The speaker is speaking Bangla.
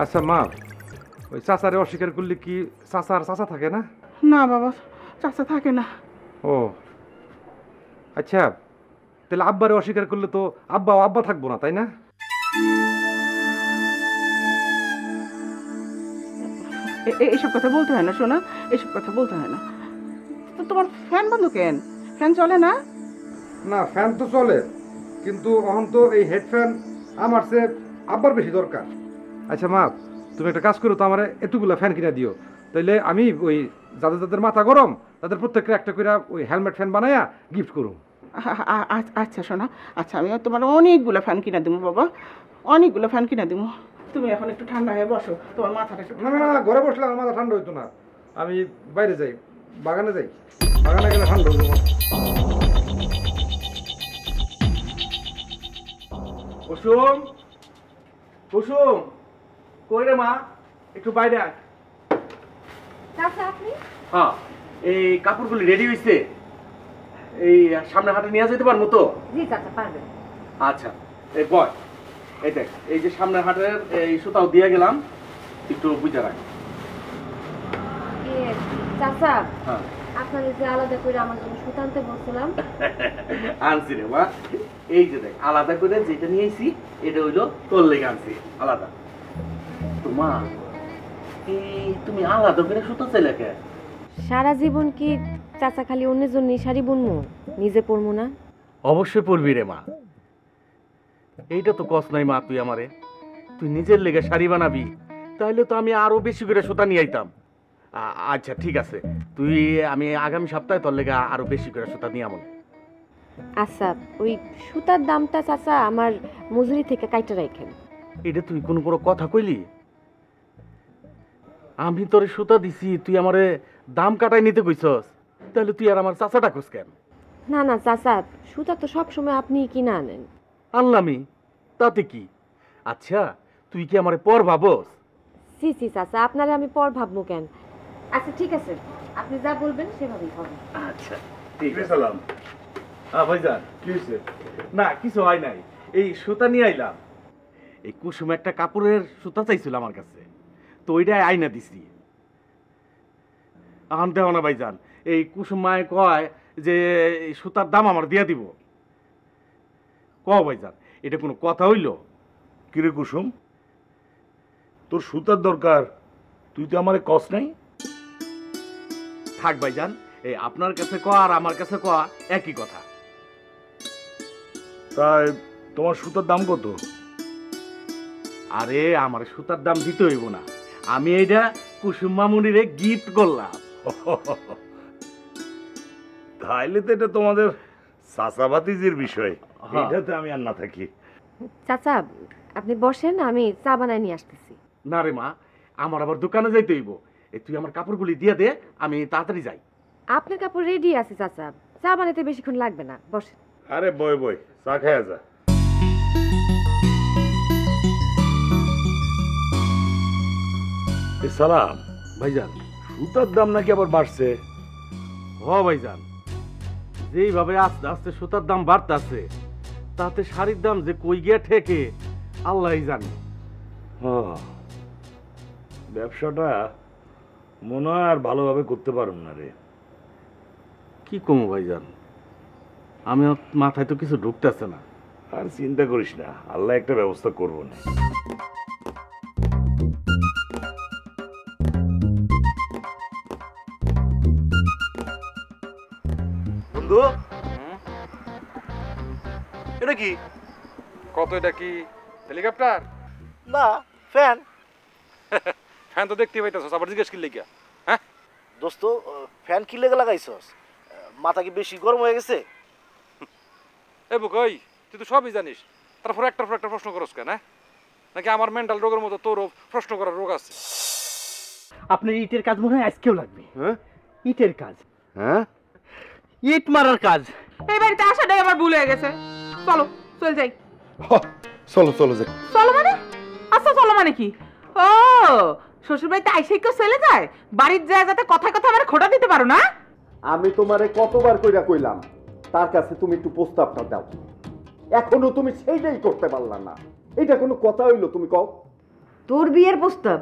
আচ্ছা মা, ওই চাচারে অস্বীকার করলে কি চাচার চাচা থাকে না? না বাবা, চাচা থাকে না। ও আচ্ছা, তাহলে আব্বারে অস্বীকার করলে তো আব্বাও আব্বা থাকবো না, তাই না? এইসব কথা বলতে হয় না শোনা, এসব কথা বলতে হয় না। তো তোমার ফ্যান বন্ধ কেন? ফ্যান চলে না? না, ফ্যান তো চলে, কিন্তু এখন তো এই হেড ফ্যান আমার চেয়ে আব্বার বেশি দরকার। আচ্ছা মা, তুমি একটা কাজ করো তো, আমার এতগুলো ফ্যান কিনে দিও, তাইলে আমি ওই যাদের যাদের মাথা গরম তাদের প্রত্যেকটা একটা করে ওই হেলমেট ফ্যান বানায়া গিফট করুম। আচ্ছা শোনা, আচ্ছা আমি তোমার অনেকগুলো ফ্যান কিনে দেবো বাবা, অনেকগুলো ফ্যান কিনে দেবো। তুমি এখন একটু ঠান্ডা হয়ে বসো, তোমার মাথাটা একটু। না না না, ঘরে বসলে আমার মাথা ঠান্ডা হইতো না, আমি বাইরে যাই, বাগানে যাই, বাগানে গেলে ঠান্ডা হইতো। কুসুম, কুসুম, কই রে মা? একটু বাইরে আয়। চাচা আপনি? হ্যাঁ, এই কাপড়গুলি রেডি হইছে, এই সামনে হাটে নিয়ে যেতে পারবো তো? জি চাচা পারবেন। আচ্ছা, এই বয়, এই দেখ, এই যে সামনের হাটের এই সুতাও দিয়ে গেলাম, একটু বুঝে রাখ। চাচা, হ্যাঁ, আপনাদের যে আলাদা করে আমার জন্য সুতা আনতে বলছিলাম আনছি রে মা। এই যে দেখ, আলাদা করে যেটা নিয়েছি এটা হইলো তোর লেগে আনছি আলাদা। তো মা, তুমি আলাদা করে সুতা চাইলে কে? সারা জীবন কি চাচা খালি অন্যের জন্য শাড়ি বুনবো, নিজে পরবো না? অবশ্যই পরবি রে মা, এইটা তো কষ্ট নাই মা। তুই আমারে, তুই নিজের লেগে শাড়ি বানাবি, তাহলে তো আমি আরো বেশি করে সুতা নিয়ে আইতাম। আচ্ছা ঠিক আছে, আমি আগামী সপ্তাহে তোর লেগে আরো বেশি করে সুতা নিয়ে আমন। আচ্ছা, ওই সুতার দামটা চাচা আমার মজুরি থেকে কাইটা রাখেন। এটা তুই কোনো বড় কথা কইলি? আমি তোরে সুতা দিছি, তুই আমারে দাম কাটাই নিতে কইছস, তাহলে তুই আর আমার চাচাটা কইস কেন? না না চাচা, সুতা তো সবসময় আপনি কিনা আনেন। আনলামি, তাতে কি? আচ্ছা, তুই কি আমারে পর ভাবস? সি সি চাচা, আপনারে আমি পর ভাববো কেন? আচ্ছা ঠিক আছে, আপনি যা বলবেন সেভাবেই হবে। আচ্ছা ঠিক আছে। সালাম। ভাইজান, কি হয়েছে? না কিছু হয় নাই, এই সুতা নিয়ে আইলাম। এই কুসুম একটা কাপড়ের সুতা চাইছিল আমার কাছে, তো ওইটাই আইনা দিছি। আনতে হবে না ভাইজান, এই কুসুম মায় কয় যে এই সুতার দাম আমার দিয়া দিব। ভাইজান, এটা কোনো কথা হইল? কিরে কুসুম, তোর সুতার দরকার, তুই তো আমারে কস নাই? থাক ভাইজান, এই আপনার কাছে কয়া আর আমার কাছে কয়া একই কথা। তাই তোমার সুতার দাম কত? আরে আমার সুতার দাম দিতে হইব না, আমি এইটা কুসুম মামুনিরে গিফট করলাম। তাইলে তো এটা তোমাদের চাচাবাতিজির বিষয়, এটাতে আমি আর না থাকি। চাচা আপনি বসেন, আমি চা বানায় নিয়ে আসতেছি। না রে মা, আমার আবার দোকানে যাইতে হইব, তুই আমার কাপড়গুলি দিয়ে দে, আমি তাড়াতাড়ি যাই। আপনার কাপড় রেডি আছে চাচা, চা বানাইতে বেশিক্ষণ লাগবে না, বসেন। আরে বই বই, চা খাইয়া যা। সালাম ভাইজান। সুতার দাম নাকি আবার বাড়ছে? ভাইজান, যেইভাবে আস্তে আস্তে সুতার দাম বাড়তেছে, তাতে শাড়ির দাম যে কই গিয়া ঠেকে আল্লাহই জানে। ব্যবসাটা মনে হয় আর ভালোভাবে করতে পারুম না রে। কি কমো ভাইজান, আমি মাথায় তো কিছু ঢুকতেছে না। আর চিন্তা করিস না, আল্লাহ একটা ব্যবস্থা করবো না। বন্ধু, এটা কি? কত, এটা কি হেলিকপ্টার? না, ফ্যান। ফ্যান তো দেখতে পাইতেছ, আবার জিজ্ঞেস করলে কি? হ্যাঁ দোস্ত, ফ্যান কি লেগে লাগাইছস? মাথা কি বেশি গরম হয়ে গেছে? এ বুকই, তুই তো সবই জানিস, তারপর একটার পর একটা প্রশ্ন করস কেন? নাকি আমার মেন্টাল রোগের মতো তোরও প্রশ্ন করার রোগ আছে? আপনার ইটের কাজ মনে হয় আজকেও লাগবে। হ্যাঁ ইটের কাজ, হ্যাঁ, ইট মারার কাজ। এই বাড়িতে আসাটাই আমার ভুল হয়ে গেছে। চলো চল যাই। চলো চলো যাই। চলো মানে? আচ্ছা চলো মানে কি? ও শ্বশুর বাড়িতে আইসেই কেউ চলে যায়? বাড়ির যায় যাতে কথায় কথা আমার খোটা দিতে পারো না? আমি তোমারে কতবার কইরা কইলাম তার কাছে তুমি একটু প্রস্তাবটা দাও, এখনো তুমি সেইটাই করতে পারলা না। এটা কোনো কথা হইলো? তুমি কও। তোর বিয়ের প্রস্তাব?